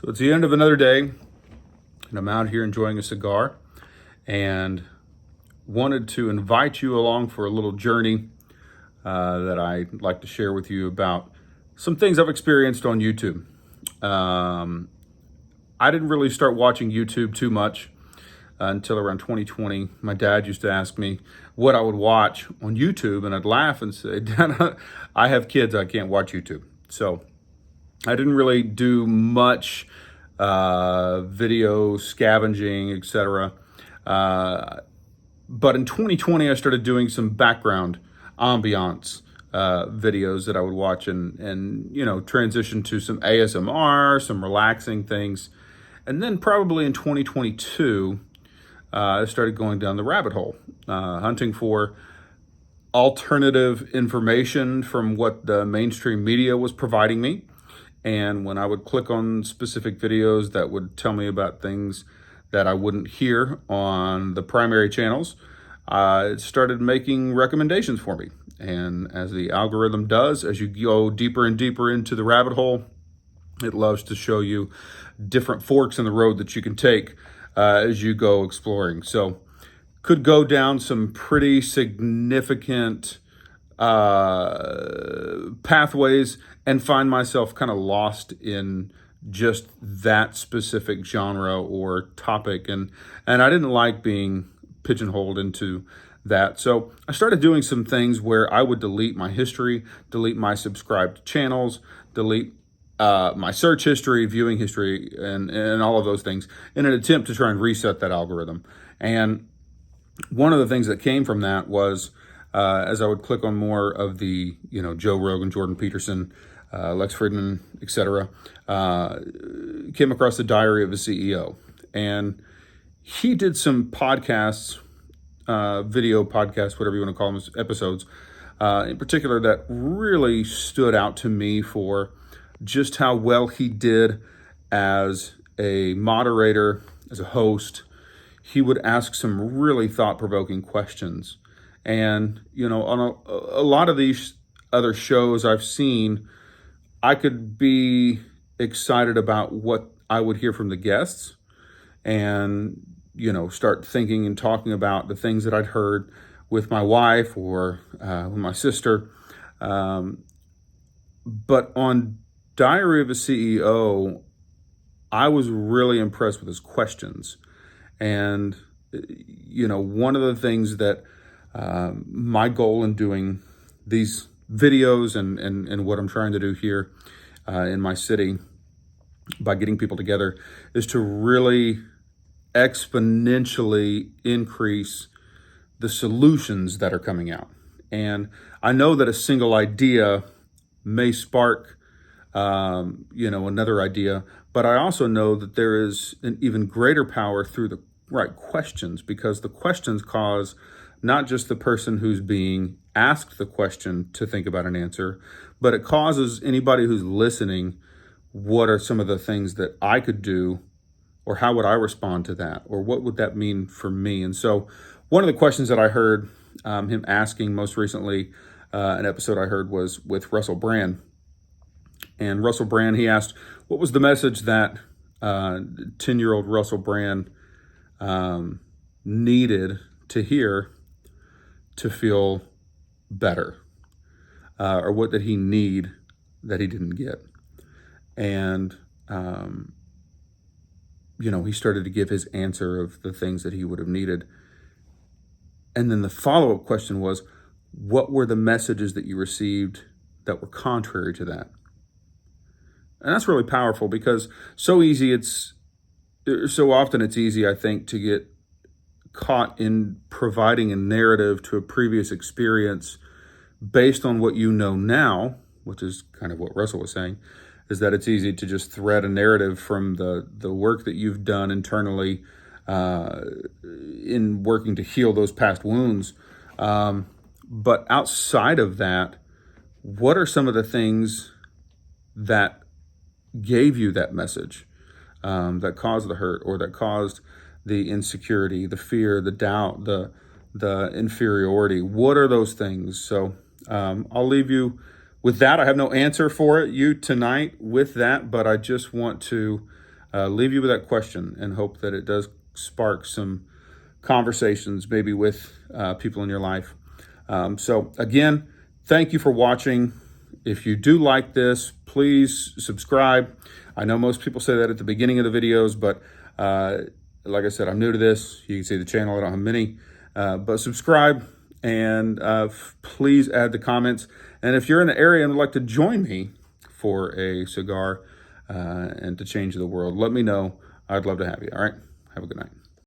So it's the end of another day, and I'm out here enjoying a cigar, and wanted to invite you along for a little journey that I'd like to share with you about some things I've experienced on YouTube. I didn't really start watching YouTube too much until around 2020. My dad used to ask me what I would watch on YouTube, and I'd laugh and say, "Dad, I have kids, I can't watch YouTube." So I didn't really do much video scavenging, etc. But in 2020, I started doing some background ambiance videos that I would watch, and transition to some ASMR, some relaxing things. And then probably in 2022, I started going down the rabbit hole, hunting for alternative information from what the mainstream media was providing me. And when I would click on specific videos that would tell me about things that I wouldn't hear on the primary channels, it started making recommendations for me. And as the algorithm does, as you go deeper and deeper into the rabbit hole, it loves to show you different forks in the road that you can take as you go exploring. So could go down some pretty significant pathways and find myself kind of lost in just that specific genre or topic. And I didn't like being pigeonholed into that. So I started doing some things where I would delete my history, delete my subscribed channels, delete my search history, viewing history, and all of those things in an attempt to try and reset that algorithm. And one of the things that came from that was as I would click on more of the, Joe Rogan, Jordan Peterson, Lex Fridman, etc., came across the Diary of a CEO. And he did some podcasts, video podcasts, whatever you want to call them, episodes, in particular that really stood out to me for just how well he did as a moderator, as a host. He would ask some really thought-provoking questions. And, on a lot of these other shows I've seen, I could be excited about what I would hear from the guests and, start thinking and talking about the things that I'd heard with my wife or with my sister. But on Diary of a CEO, I was really impressed with his questions. And, one of the things that my goal in doing these videos and what I'm trying to do here in my city by getting people together is to really exponentially increase the solutions that are coming out. And I know that a single idea may spark another idea, but I also know that there is an even greater power through the right questions, because the questions cause not just the person who's being asked the question to think about an answer, but it causes anybody who's listening, what are some of the things that I could do, or how would I respond to that, or what would that mean for me? And so one of the questions that I heard him asking most recently, an episode I heard was with Russell Brand. And Russell Brand, he asked, what was the message that 10-year-old Russell Brand needed to hear to feel better? Or what did he need that he didn't get? And, he started to give his answer of the things that he would have needed. And then the follow-up question was, what were the messages that you received that were contrary to that? And that's really powerful, because so often it's easy, I think, to get caught in providing a narrative to a previous experience based on what you know now, which is kind of what Russell was saying, is that it's easy to just thread a narrative from the work that you've done internally in working to heal those past wounds. But outside of that, what are some of the things that gave you that message, that caused the hurt, or that caused the insecurity, the fear, the doubt, the inferiority? What are those things? So I'll leave you with that. I have no answer for you tonight with that, but I just want to leave you with that question and hope that it does spark some conversations, maybe with people in your life. So again, thank you for watching. If you do like this, please subscribe. I know most people say that at the beginning of the videos, but like I said, I'm new to this. You can see the channel, I don't have many, but subscribe and please add the comments. And if you're in the area and would like to join me for a cigar and to change the world, let me know. I'd love to have you. All right. Have a good night.